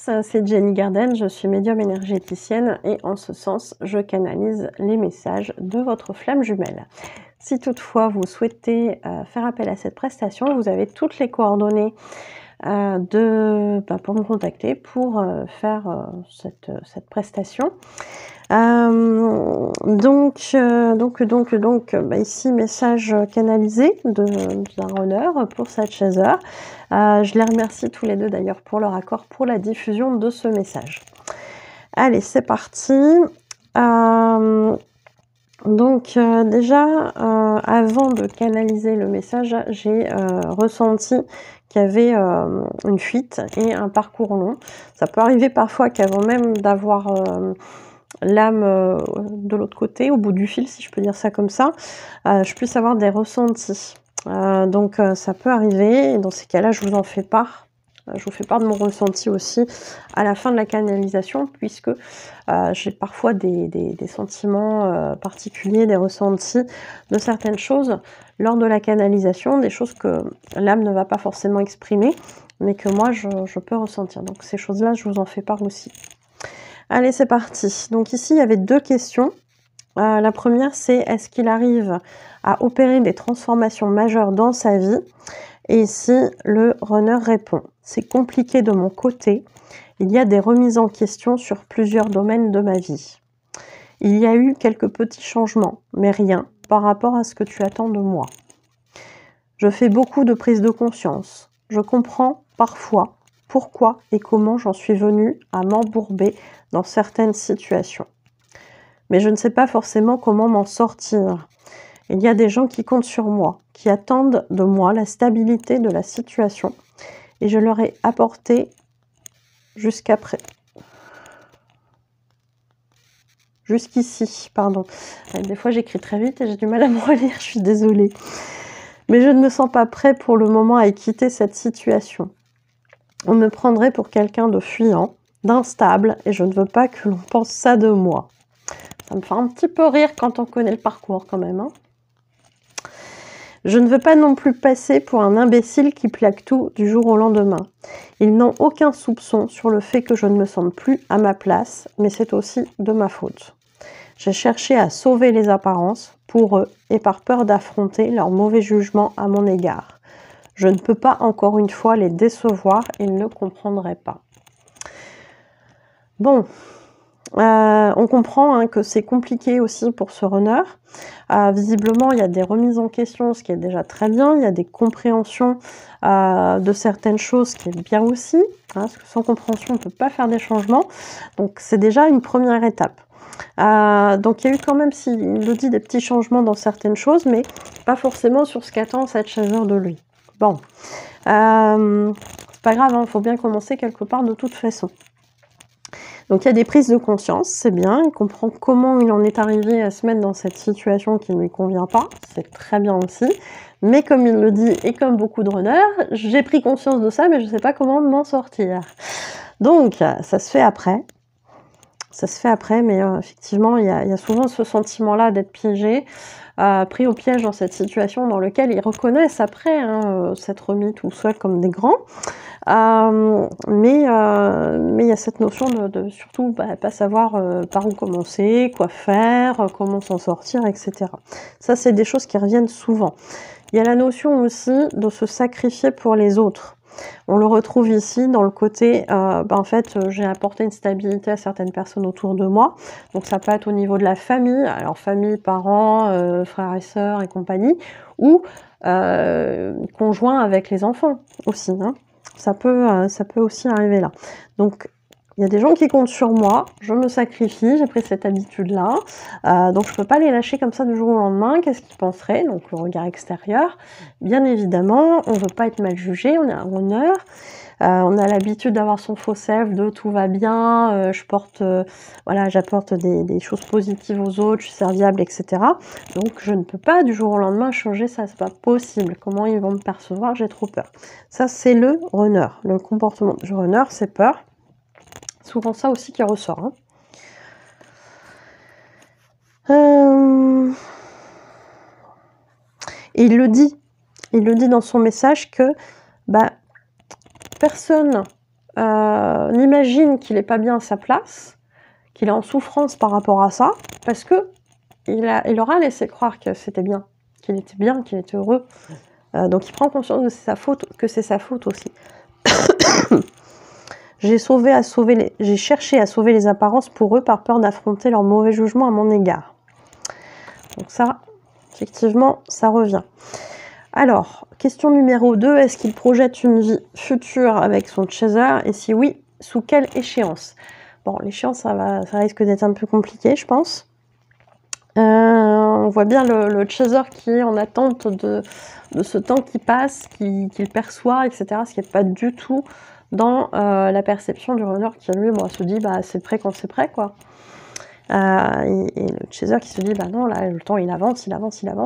c'est Jenny Garden, je suis médium énergéticienne et en ce sens, je canalise les messages de votre flamme jumelle. Si toutefois vous souhaitez faire appel à cette prestation, vous avez toutes les coordonnées pour me contacter pour faire cette prestation. Ici message canalisé d'un runner pour cette chaser. Je les remercie tous les deux d'ailleurs pour leur accord pour la diffusion de ce message. Allez, c'est parti. Déjà, avant de canaliser le message, j'ai ressenti qu'il y avait une fuite et un parcours long. Ça peut arriver parfois qu'avant même d'avoir l'âme de l'autre côté, au bout du fil, si je peux dire ça comme ça, je puisse avoir des ressentis. Ça peut arriver, et dans ces cas-là, je vous en fais part. Je vous fais part de mon ressenti aussi à la fin de la canalisation, puisque j'ai parfois des sentiments particuliers, des ressentis de certaines choses lors de la canalisation, des choses que l'âme ne va pas forcément exprimer, mais que moi, je peux ressentir. Donc ces choses-là, je vous en fais part aussi. Allez, c'est parti. Donc ici, il y avait deux questions. La première, c'est est-ce qu'il arrive à opérer des transformations majeures dans sa vie? Et ici, le runner répond. C'est compliqué de mon côté. Il y a des remises en question sur plusieurs domaines de ma vie. Il y a eu quelques petits changements, mais rien par rapport à ce que tu attends de moi. Je fais beaucoup de prise de conscience. Je comprends parfois pourquoi et comment j'en suis venue à m'embourber dans certaines situations. Mais je ne sais pas forcément comment m'en sortir. Il y a des gens qui comptent sur moi, qui attendent de moi la stabilité de la situation, et je leur ai apporté jusqu'ici, pardon. Des fois j'écris très vite et j'ai du mal à me relire, je suis désolée. Mais je ne me sens pas prêt pour le moment à quitter cette situation. On me prendrait pour quelqu'un de fuyant, d'instable, et je ne veux pas que l'on pense ça de moi. Ça me fait un petit peu rire quand on connaît le parcours quand même. Je ne veux pas non plus passer pour un imbécile qui plaque tout du jour au lendemain. Ils n'ont aucun soupçon sur le fait que je ne me sente plus à ma place, mais c'est aussi de ma faute. J'ai cherché à sauver les apparences pour eux et par peur d'affronter leur mauvais jugement à mon égard. Je ne peux pas encore une fois les décevoir, ils ne comprendraient pas. Bon, on comprend que c'est compliqué aussi pour ce runner. Visiblement, il y a des remises en question, ce qui est déjà très bien. Il y a des compréhensions de certaines choses, ce qui est bien aussi. Parce que sans compréhension, on ne peut pas faire des changements. Donc, c'est déjà une première étape. Donc, il y a eu quand même, s'il le dit, des petits changements dans certaines choses, mais pas forcément sur ce qu'attend cette chaser de lui. Bon, c'est pas grave, il faut bien commencer quelque part de toute façon. Donc il y a des prises de conscience, c'est bien, il comprend comment il en est arrivé à se mettre dans cette situation qui ne lui convient pas, c'est très bien aussi. Mais comme il le dit, et comme beaucoup de runners, j'ai pris conscience de ça, mais je ne sais pas comment m'en sortir. Donc ça se fait après. Ça se fait après, mais effectivement, il y a souvent ce sentiment-là d'être piégé, pris au piège dans cette situation dans laquelle ils reconnaissent après s'être remis tout seul comme des grands. Mais il y a cette notion de surtout pas savoir par où commencer, quoi faire, comment s'en sortir, etc. Ça, c'est des choses qui reviennent souvent. Il y a la notion aussi de se sacrifier pour les autres. On le retrouve ici dans le côté, en fait, j'ai apporté une stabilité à certaines personnes autour de moi. Donc ça peut être au niveau de la famille, alors famille, parents, frères et sœurs et compagnie, ou conjoint avec les enfants aussi. Ça peut aussi arriver là. Donc, il y a des gens qui comptent sur moi, je me sacrifie, j'ai pris cette habitude-là, donc je ne peux pas les lâcher comme ça du jour au lendemain. Qu'est-ce qu'ils penseraient? Donc le regard extérieur. Bien évidemment, on ne veut pas être mal jugé, on est un honneur. On a l'habitude d'avoir son faux self, de tout va bien, j'apporte des choses positives aux autres, je suis serviable, etc. Donc je ne peux pas du jour au lendemain changer ça, c'est pas possible. Comment ils vont me percevoir? J'ai trop peur. Ça, c'est le runner. Le comportement du runner, c'est peur. Souvent ça aussi qui ressort. Et il le dit dans son message que personne imagine qu'il n'est pas bien à sa place, qu'il est en souffrance par rapport à ça, parce que il aura laissé croire que c'était bien, qu'il était heureux. Donc il prend conscience que c'est sa faute aussi. J'ai cherché à sauver les apparences pour eux par peur d'affronter leur mauvais jugement à mon égard. Donc ça, effectivement, ça revient. Alors, question numéro 2, est-ce qu'il projette une vie future avec son chaser? Et si oui, sous quelle échéance? Bon, l'échéance, ça risque d'être un peu compliqué, je pense. On voit bien le chaser qui est en attente de ce temps qui passe, qu'il perçoit, etc. Ce qui n'est pas du tout dans la perception du runner qui, lui, se dit bah, c'est prêt quand c'est prêt, quoi. Et le chaser qui se dit bah non, là, le temps il avance.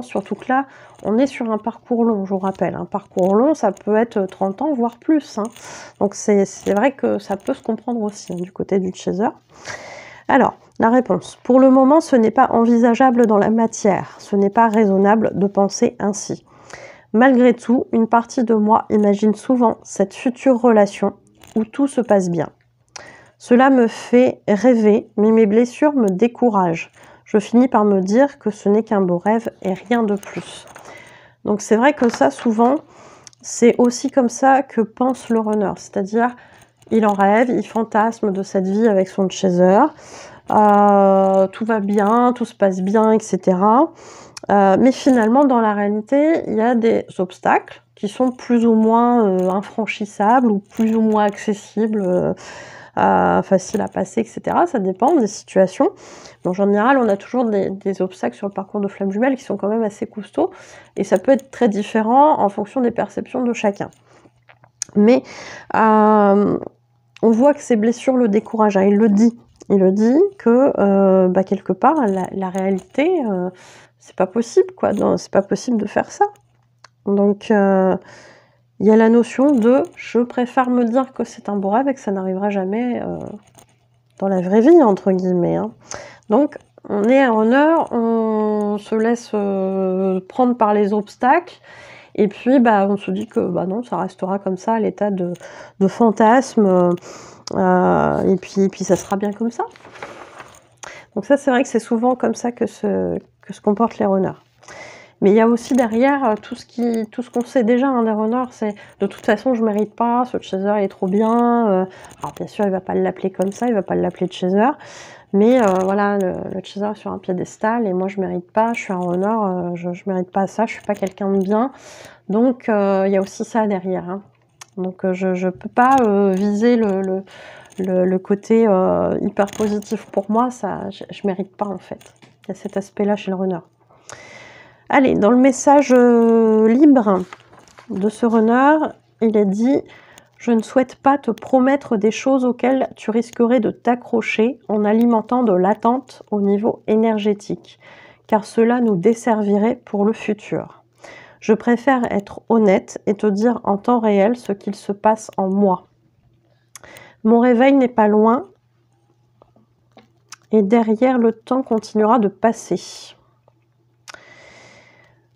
Surtout que là, on est sur un parcours long, je vous rappelle. Un parcours long, ça peut être 30 ans, voire plus. Hein. Donc c'est vrai que ça peut se comprendre aussi hein, du côté du chaser. Alors, la réponse. Pour le moment, ce n'est pas envisageable dans la matière. Ce n'est pas raisonnable de penser ainsi. Malgré tout, une partie de moi imagine souvent cette future relation où tout se passe bien. Cela me fait rêver, mais mes blessures me découragent. Je finis par me dire que ce n'est qu'un beau rêve et rien de plus. Donc c'est vrai que ça, souvent, c'est aussi comme ça que pense le runner. C'est-à-dire, il en rêve, il fantasme de cette vie avec son chaser. Tout va bien, tout se passe bien, etc. Mais finalement, dans la réalité, il y a des obstacles qui sont plus ou moins infranchissables ou plus ou moins accessibles, faciles à passer, etc. Ça dépend des situations. Mais en général, on a toujours des obstacles sur le parcours de flamme jumelle qui sont quand même assez costauds. Et ça peut être très différent en fonction des perceptions de chacun. Mais on voit que ces blessures le découragent. Il le dit. Il le dit que quelque part, la réalité, c'est pas possible, quoi. C'est pas possible de faire ça. Donc, il y a la notion de je préfère me dire que c'est un beau rêve et que ça n'arrivera jamais dans la vraie vie, entre guillemets. Hein. Donc, on est un runner, on se laisse prendre par les obstacles. Et puis, on se dit que non, ça restera comme ça, à l'état de fantasme. Et puis, ça sera bien comme ça. Donc ça, c'est vrai que c'est souvent comme ça que se comportent les runners. Mais il y a aussi derrière tout ce qu'on sait déjà hein, des runners, c'est de toute façon, je ne mérite pas, ce chaser est trop bien. Alors bien sûr, il ne va pas l'appeler comme ça, il ne va pas l'appeler chaser. Mais voilà, le chaser est sur un piédestal et moi, je ne mérite pas, je suis un runner, je ne mérite pas ça, je ne suis pas quelqu'un de bien. Donc, il y a aussi ça derrière. Hein. Donc, je ne peux pas viser le côté hyper positif. Pour moi, ça, je ne mérite pas, en fait. Il y a cet aspect-là chez le runner. Allez, dans le message libre de ce runner, il est dit « Je ne souhaite pas te promettre des choses auxquelles tu risquerais de t'accrocher en alimentant de l'attente au niveau énergétique, car cela nous desservirait pour le futur. Je préfère être honnête et te dire en temps réel ce qu'il se passe en moi. Mon réveil n'est pas loin et derrière le temps continuera de passer.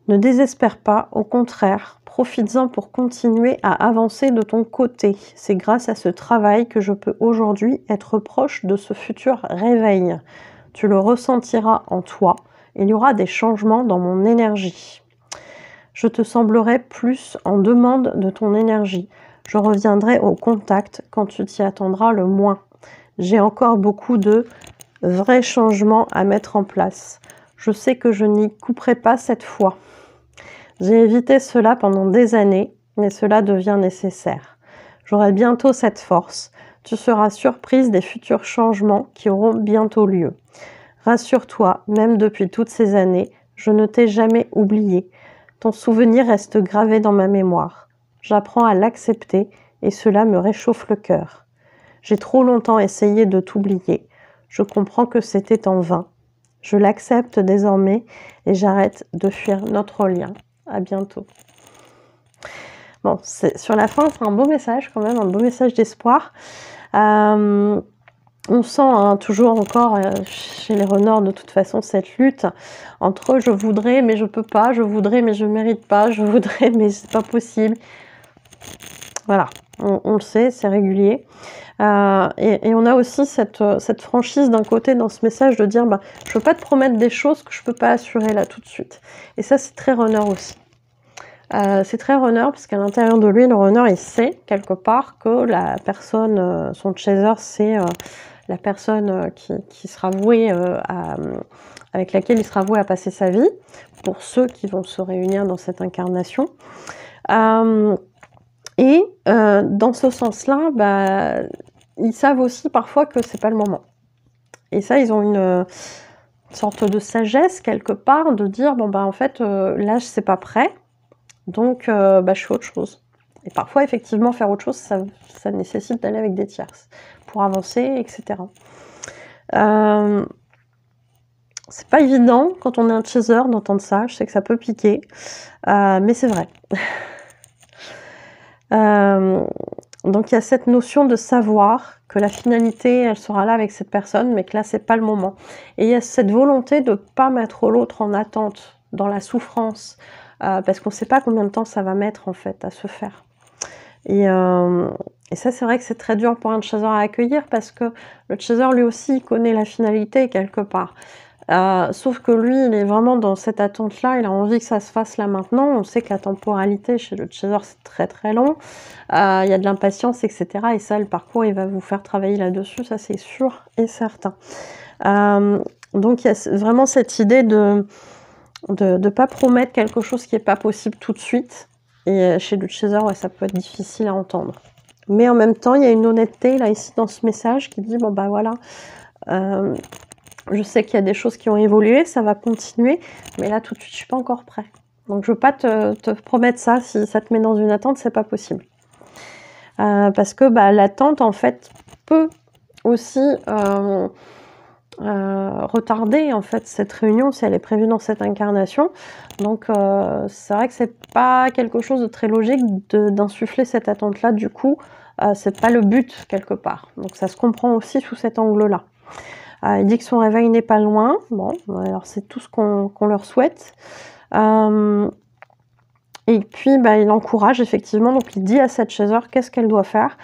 Ne désespère pas, au contraire, profites-en pour continuer à avancer de ton côté. C'est grâce à ce travail que je peux aujourd'hui être proche de ce futur réveil. Tu le ressentiras en toi. Il y aura des changements dans mon énergie. Je te semblerai plus en demande de ton énergie. Je reviendrai au contact quand tu t'y attendras le moins. J'ai encore beaucoup de vrais changements à mettre en place. Je sais que je n'y couperai pas cette fois. J'ai évité cela pendant des années, mais cela devient nécessaire. J'aurai bientôt cette force. Tu seras surprise des futurs changements qui auront bientôt lieu. Rassure-toi, même depuis toutes ces années, je ne t'ai jamais oublié. Ton souvenir reste gravé dans ma mémoire. J'apprends à l'accepter et cela me réchauffe le cœur. J'ai trop longtemps essayé de t'oublier. Je comprends que c'était en vain. Je l'accepte désormais et j'arrête de fuir notre lien. À bientôt. Bon, sur la fin, c'est un beau message quand même, un beau message d'espoir. On sent hein, toujours encore chez les runners de toute façon cette lutte entre je voudrais mais je peux pas, je voudrais mais je mérite pas, je voudrais mais c'est pas possible. Voilà, on le sait, c'est régulier. Et on a aussi cette franchise d'un côté dans ce message de dire bah, je ne peux pas te promettre des choses que je ne peux pas assurer là tout de suite. Et ça, c'est très runner aussi. C'est très runner parce qu'à l'intérieur de lui, le runner, il sait quelque part que la personne, son chaser, c'est la personne qui sera vouée avec laquelle il sera voué à passer sa vie, pour ceux qui vont se réunir dans cette incarnation. Dans ce sens-là, bah, ils savent aussi parfois que c'est pas le moment. Et ça, ils ont une sorte de sagesse quelque part de dire bon bah en fait là c'est pas prêt, donc bah, je fais autre chose. Et parfois effectivement faire autre chose ça nécessite d'aller avec des tierces pour avancer, etc. C'est pas évident quand on est un chaser d'entendre ça, je sais que ça peut piquer, mais c'est vrai. Donc il y a cette notion de savoir que la finalité elle sera là avec cette personne mais que là c'est pas le moment, et il y a cette volonté de pas mettre l'autre en attente dans la souffrance parce qu'on sait pas combien de temps ça va mettre en fait à se faire, et ça c'est vrai que c'est très dur pour un chaser à accueillir parce que le chaser lui aussi il connaît la finalité quelque part. Sauf que lui, il est vraiment dans cette attente-là, il a envie que ça se fasse là maintenant. On sait que la temporalité chez le chaser, c'est très très long. Il y a de l'impatience, etc. Et ça, le parcours, il va vous faire travailler là-dessus, ça c'est sûr et certain. Donc il y a vraiment cette idée de pas promettre quelque chose qui n'est pas possible tout de suite. Et chez le chaser, ouais, ça peut être difficile à entendre. Mais en même temps, il y a une honnêteté là ici dans ce message qui dit, bon bah voilà... je sais qu'il y a des choses qui ont évolué, ça va continuer, mais là tout de suite je suis pas encore prêt. Donc je veux pas te promettre ça, si ça te met dans une attente, c'est pas possible. Parce que bah, l'attente en fait peut aussi retarder en fait cette réunion si elle est prévue dans cette incarnation. Donc c'est vrai que c'est pas quelque chose de très logique d'insuffler cette attente là, du coup c'est pas le but quelque part. Donc ça se comprend aussi sous cet angle là. Il dit que son réveil n'est pas loin. Bon, alors c'est tout ce qu'on leur souhaite. Et puis, bah, il encourage effectivement. Donc, il dit à cette chaser qu'est-ce qu'elle doit faire.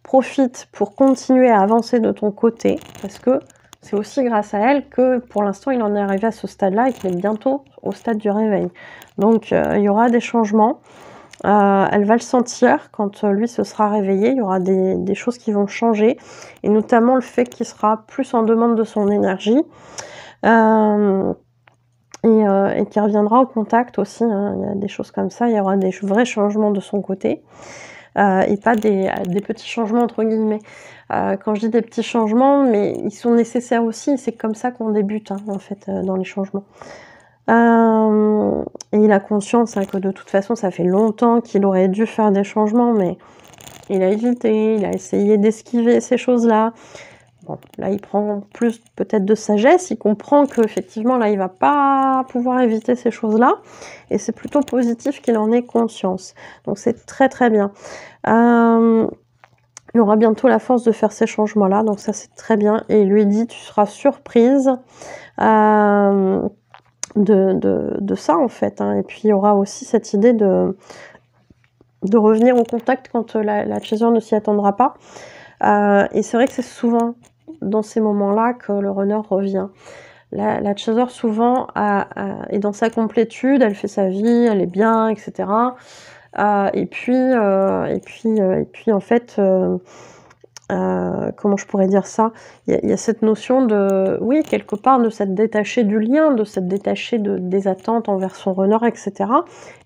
Profite pour continuer à avancer de ton côté, parce que c'est aussi grâce à elle que pour l'instant, il en est arrivé à ce stade-là et qu'il est bientôt au stade du réveil. Donc, il y aura des changements. Elle va le sentir quand lui se sera réveillé, il y aura des choses qui vont changer, et notamment le fait qu'il sera plus en demande de son énergie, et qu'il reviendra au contact aussi, hein. Il y a des choses comme ça, il y aura des vrais changements de son côté, et pas des petits changements entre guillemets. Quand je dis des petits changements, mais ils sont nécessaires aussi, c'est comme ça qu'on débute hein, en fait dans les changements. Et il a conscience hein, que de toute façon ça fait longtemps qu'il aurait dû faire des changements, mais il a hésité, il a essayé d'esquiver ces choses-là. Bon, là il prend plus peut-être de sagesse, il comprend qu'effectivement là il va pas pouvoir éviter ces choses-là, et c'est plutôt positif qu'il en ait conscience. Donc c'est très très bien. Il aura bientôt la force de faire ces changements-là, donc ça c'est très bien. Et il lui dit tu seras surprise de ça en fait, hein. Et puis il y aura aussi cette idée de revenir au contact quand la chaser ne s'y attendra pas, et c'est vrai que c'est souvent dans ces moments-là que le runner revient. La chaser souvent est dans sa complétude, elle fait sa vie, elle est bien, etc. Et puis en fait comment je pourrais dire ça, il y a cette notion de, oui, quelque part, de s'être détaché du lien, de s'être détaché des attentes envers son runner, etc.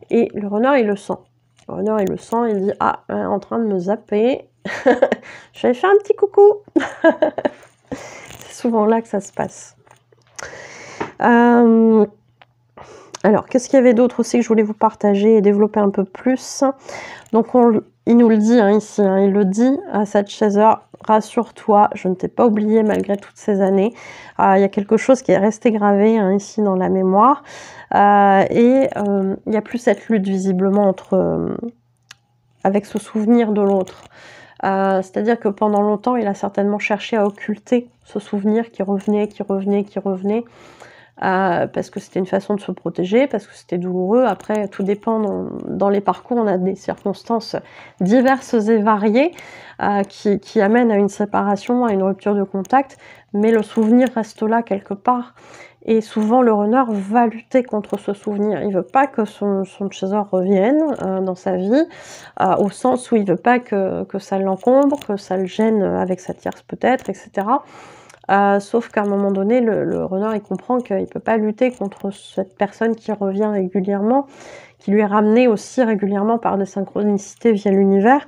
Et le runner, il le sent. Le runner, il le sent, il dit « Ah, elle est en train de me zapper. Je vais faire un petit coucou. » C'est souvent là que ça se passe. Alors, qu'est-ce qu'il y avait d'autre aussi que je voulais vous partager et développer un peu plus? Donc, il nous le dit hein, ici, hein, il le dit à cette chaser, rassure-toi, je ne t'ai pas oublié malgré toutes ces années. Il y a quelque chose qui est resté gravé hein, ici dans la mémoire. Il n'y a plus cette lutte visiblement avec ce souvenir de l'autre. C'est-à-dire que pendant longtemps, il a certainement cherché à occulter ce souvenir qui revenait, qui revenait, qui revenait. parce que c'était une façon de se protéger, parce que c'était douloureux. Après, tout dépend dans les parcours, on a des circonstances diverses et variées qui amènent à une séparation, à une rupture de contact, mais le souvenir reste là quelque part. Et souvent, le runner va lutter contre ce souvenir. Il veut pas que son chaser revienne dans sa vie, au sens où il veut pas que ça l'encombre, que ça le gêne avec sa tierce peut-être, etc. Sauf qu'à un moment donné, le runner, il comprend qu'il peut pas lutter contre cette personne qui revient régulièrement, qui lui est ramenée aussi régulièrement par des synchronicités via l'univers,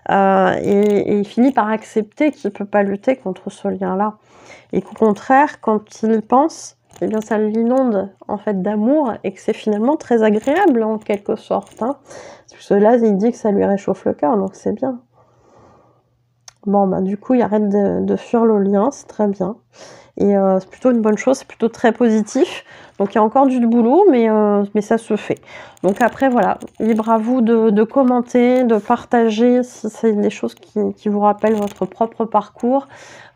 et il finit par accepter qu'il peut pas lutter contre ce lien-là. Et qu'au contraire, quand il y pense, eh bien ça l'inonde en fait d'amour et que c'est finalement très agréable en quelque sorte, hein. Parce que là, il dit que ça lui réchauffe le cœur, donc c'est bien. Bon, bah du coup, il arrête de fuir le lien, c'est très bien. Et c'est plutôt une bonne chose, c'est plutôt très positif. Donc il y a encore du boulot, mais ça se fait. Donc après, voilà, libre à vous de commenter, de partager si c'est des choses qui vous rappellent votre propre parcours.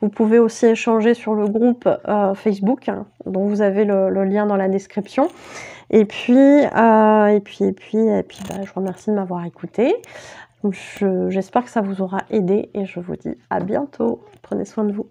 Vous pouvez aussi échanger sur le groupe Facebook, hein, dont vous avez le lien dans la description. Et puis, bah, je vous remercie de m'avoir écouté. J'espère que ça vous aura aidé et je vous dis à bientôt. Prenez soin de vous.